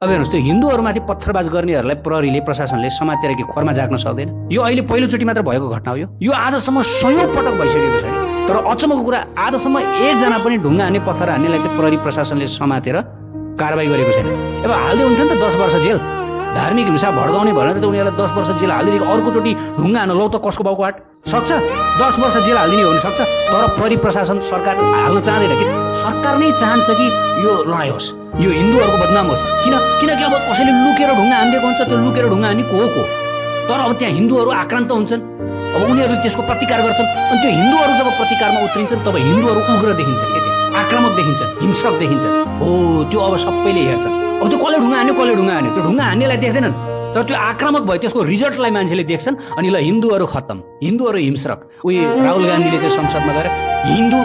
अब हेर्नुहोस् त्यो हिन्दूहरूमाथि पत्थरबाज गर्नेहरूलाई प्रहरीले प्रशासनले समातेर कि खोरमा झाक्न सक्दैन। यो अहिले पहिलोचोटि मात्र भएको घटना हो। यो आजसम्म 100औं पटक भइसकेको छ। तर अचम्मको कुरा आजसम्म एकजना पनि ढुङ्गा हान्ने पत्थर हान्नेलाई चाहिँ प्रहरी प्रशासनले समातेर कारबाही गरेको छैन। अब हाल्दै हुन्थ्यो नि त 10 वर्ष जेल। धार्मिक हिंसा भड्काउने भनेर त उनीहरूलाई 10 वर्ष जेल हालिदिएको, अर्कोचोटि ढुङ्गा हान्न लौ त कसको बाउको हाट सक्छ? 10 वर्ष जेल हालिदिने हो भने सक्छ। तर प्रहरी प्रशासन सरकार हाल्न चाहँदैन कि सरकार नै चाहन्छ कि यो लडाइँ होस्, यो हिन्दूहरूको बदनाम होस्। किनकि अब कसैले लुकेर ढुङ्गा हानिदिएको हुन्छ, त्यो लुकेर ढुङ्गा हान्ने को हो। तर अब त्यहाँ हिन्दूहरू आक्रान्त हुन्छन्, अब उनीहरूले त्यसको प्रतिकार गर्छन्। अनि त्यो हिन्दूहरू जब प्रतिकारमा उत्रिन्छन् तब हिन्दूहरू उग्र देखिन्छन्, के आक्रामक देखिन्छन्, हिंसक देखिन्छन्। हो त्यो अब सबैले हेर्छन्। अब त्यो कसले ढुङ्गा हान्यो, त्यो ढुङ्गा हान्नेलाई देख्दैनन्। तर त्यो आक्रामक भयो त्यसको रिजल्टलाई मान्छेले देख्छन्। अनि ल हिन्दूहरू खत्तम, हिन्दूहरू हिंस्रक। उही राहुल गान्धीले चाहिँ संसदमा गएर हिन्दू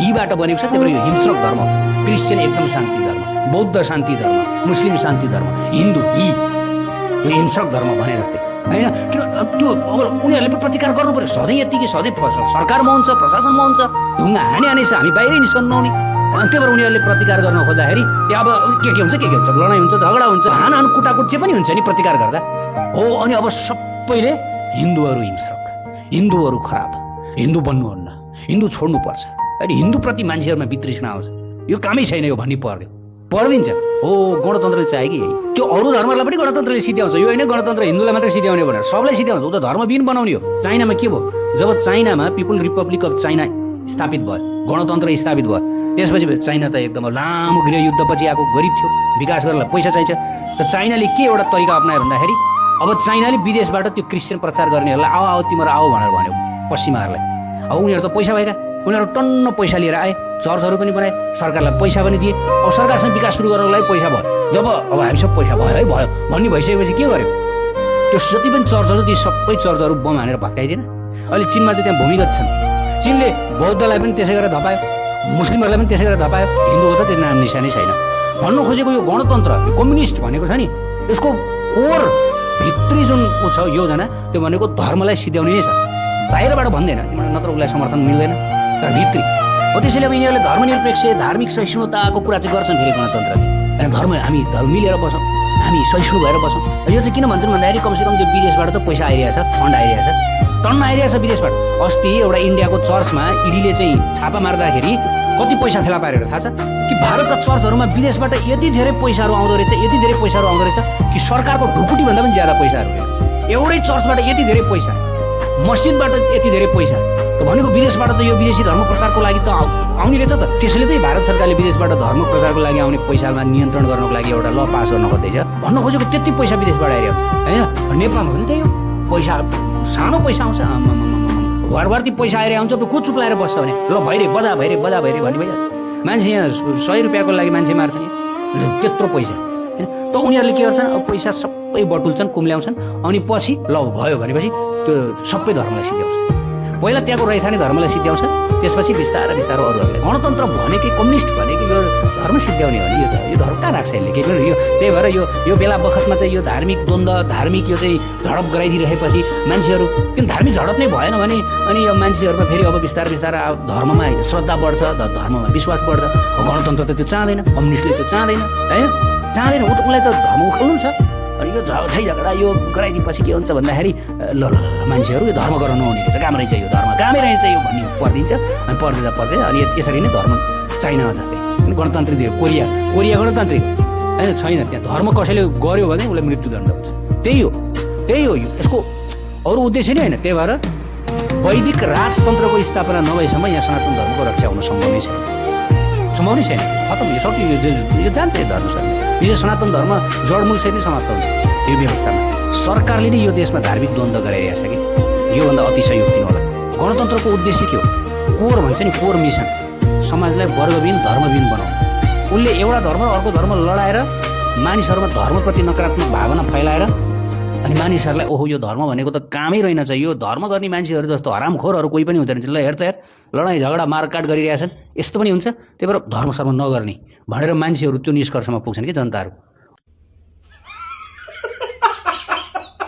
हीबाट बनेको छ, त्यही भएर यो हिंस्रक धर्म, क्रिस्चियन एकदम शान्ति धर्म, बौद्ध शान्ति धर्म, मुस्लिम शान्ति धर्म, हिन्दू यो हिंस्रक धर्म भने जस्तै होइन। किन त्यो अब उनीहरूले पनि प्रतिकार गर्नु पर्यो। सधैँ यतिकै सधैँ सरकारमा हुन्छ, प्रशासनमा हुन्छ, ढुङ्गा हाने छ, हामी बाहिरै निस्कनु नहुने। त्यही भएर उनीहरूले प्रतिकार गर्न खोज्दाखेरि अब के हुन्छ, लडाइँ हुन्छ, झगडा हुन्छ, हान कुटाकुट चाहिँ पनि हुन्छ नि प्रतिकार गर्दा हो। अनि अब सबैले हिन्दूहरू हिंस्रक, हिन्दूहरू खराब, हिन्दू बन्नुहुन्न, हिन्दू छोड्नुपर्छ, अनि हिन्दूप्रति मान्छेहरूमा वितृष्णा आउँछ। यो कामै छैन यो भन्ने पर्दिन्छ। हो गणतन्त्रले चाहे कि त्यो अरू धर्मलाई पनि गणतन्त्रले सिध्याउँछ। यो होइन गणतन्त्र हिन्दूलाई मात्रै सिध्याउने भनेर, सबलाई सिध्याउँछ। ऊ त धर्मविहीन बनाउने हो। चाइनामा के भयो, जब चाइनामा पिपुल रिपब्लिक अफ चाइना स्थापित भयो, गणतन्त्र स्थापित भयो, त्यसपछि चाइना त एकदम लामो गृह युद्धपछि आएको गरिब थियो, विकास गर्नलाई पैसा चाहिन्छ। त चाइनाले के एउटा तरिका अप्नायो भन्दाखेरि अब चाइनाले विदेशबाट त्यो क्रिस्चियन प्रचार गर्नेहरूलाई आओ तिमीहरू आओ भनेर भन्यो पश्चिमाहरूलाई। अब उनीहरू त पैसा भएका, उनीहरू टन्न पैसा लिएर आए, चर्चहरू पनि बनाए, सरकारलाई पैसा पनि दिए। अब सरकारसँग विकास सुरु गर्नलाई पैसा भयो। जब अब हामीसँग पैसा भयो भन्ने भइसकेपछि के गर्यो, त्यो जति पनि चर्चहरू ती सबै चर्चहरू बम हानेर भत्काइदिएन। अहिले चिनमा चाहिँ त्यहाँ भूमिगत छन्। चिनले बौद्धलाई पनि त्यसै गरेर धपायो, मुस्लिमहरूलाई पनि त्यसै गरेर धपायो, हिन्दूको त त्यो नाम निशानै छैन। भन्नु खोजेको यो गणतन्त्र, यो कम्युनिस्ट भनेको छ नि, यसको कोर भित्री जुन ऊ छ योजना, त्यो भनेको धर्मलाई सिध्याउने नै छ। बाहिरबाट भन्दैन, नत्र उसलाई समर्थन मिल्दैन, तर भित्री हो। त्यसैले अब यिनीहरूले धर्मनिरपेक्ष धार्मिक सहिष्णुताको कुरा चाहिँ गर्छन् फेरि गणतन्त्रले। होइन हामी धर्म मिलेर बसौँ, हामी सहिष्णु भएर बसौँ। यो चाहिँ किन भन्छन् भन्दाखेरि कमसेकम त्यो विदेशबाट त पैसा आइरहेछ, फन्ड आइरहेछ, टन्न आइरहेछ विदेशबाट। अस्ति एउटा इन्डियाको चर्चमा इडीले चाहिँ छापा मार्दाखेरि कति पैसा फेला पारेर थाहा छ कि भारतका चर्चहरूमा विदेशबाट यति धेरै पैसाहरू आउँदो रहेछ, यति धेरै पैसाहरू आउँदो रहेछ कि सरकारको ढुकुटी भन्दा पनि ज्यादा पैसाहरू। एउटै चर्चबाट यति धेरै पैसा, मस्जिदबाट यति धेरै पैसा, भनेको विदेशबाट त यो विदेशी धर्म प्रचारको लागि त आउने रहेछ त। त्यसैले त भारत सरकारले विदेशबाट धर्म प्रचारको लागि आउने पैसामा नियन्त्रण गर्नको लागि एउटा ल पास गर्न खोज्दैछ। भन्न खोजेको त्यति पैसा विदेशबाट आइरह्यो होइन। नेपालमा पनि त्यही हो, पैसा सानो पैसा आउँछ, घरभर्ती पैसा आएर आउँछ, को चुप लाएर बस्छ भने ल भइरे बजा भइरे भन्ने भइहाल्छ। मान्छे यहाँ 100 रुपियाँको लागि मान्छे मार्छ यहाँ, त्यत्रो पैसा होइन। त उनीहरूले के गर्छन्, अब पैसा सबै बटुल्छन्, कुम्ल्याउँछन्, अनि पछि ल भयो भनेपछि त्यो सबै धर्मलाई सिध्याउँछ। पहिला त्यहाँको रैथाने धर्मलाई सिध्याउँछ, त्यसपछि बिस्तारै अरूहरूलाई। गणतन्त्र भनेकै कम्युनिस्ट भनेकै यो धर्म सिध्याउने हो नि। यो धर्म कहाँ राख्छ यसले, के पनि यो त्यही भएर यो बेला बखतमा चाहिँ यो धार्मिक द्वन्द्व, धार्मिक यो चाहिँ झडप गराइदिइरहेपछि मान्छेहरू किन धार्मिक झडप नै भएन भने अनि यो मान्छेहरूमा फेरि अब बिस्तारै धर्ममा श्रद्धा बढ्छ, धर्ममा विश्वास बढ्छ। गणतन्त्र त त्यो चाहँदैन, कम्युनिस्टले त्यो चाहँदैन होइन, चाहँदैन। उसलाई त धर्म उखाल्नु छ। अनि यो झगडा यो गराइदिएपछि के हुन्छ भन्दाखेरि ल मान्छेहरू यो धर्म गर्न नहुने रहेछ, काम रहेछ, यो धर्म कामै रहेछ यो भन्ने पर्दिन्छ। अनि पर्दै अनि यसरी नै धर्म चाइना जस्तै गणतान्त्रिक थियो, कोरिया गणतान्त्रिक होइन, छैन त्यहाँ धर्म। कसैले गर्यो भने उसलाई मृत्युदण्ड हुन्छ। त्यही हो यसको अरू उद्देश्य नै होइन। त्यही भएर वैदिक राजतन्त्रको स्थापना नभएसम्म यहाँ सनातन धर्मको रक्षा हुन सम्भव नै छैन, खतम। यो सक्यो, यो जान्छ यो धर्म सक्यो। यो सनातन धर्म जडमूल सहित नै समाप्त हुन्छ यो व्यवस्थामा। सरकारले नै यो देशमा धार्मिक द्वन्द्व गराइरहेछ कि योभन्दा अतिशय युक्ति होला। गणतन्त्रको उद्देश्य के हो, कोर भन्छ नि, कोर मिसन, समाजलाई वर्गविहीन धर्मविहीन बनाउनु। उसले एउटा धर्म र अर्को धर्म लडाएर मानिसहरूमा धर्मप्रति नकारात्मक भावना फैलाएर अनि मानिसहरूलाई ओहो यो धर्म भनेको त कामै रहेनछ, यो धर्म गर्ने मान्छेहरू जस्तो हरामखोरहरू कोही पनि हुँदैन, ल हेर त हेर लडाइँ झगडा मारकाट गरिरहेछन्, यस्तो पनि हुन्छ। त्यही भएर धर्म सर्म नगर्ने भनेर मान्छेहरू त्यो निष्कर्षमा पुग्छन् कि जनताहरू।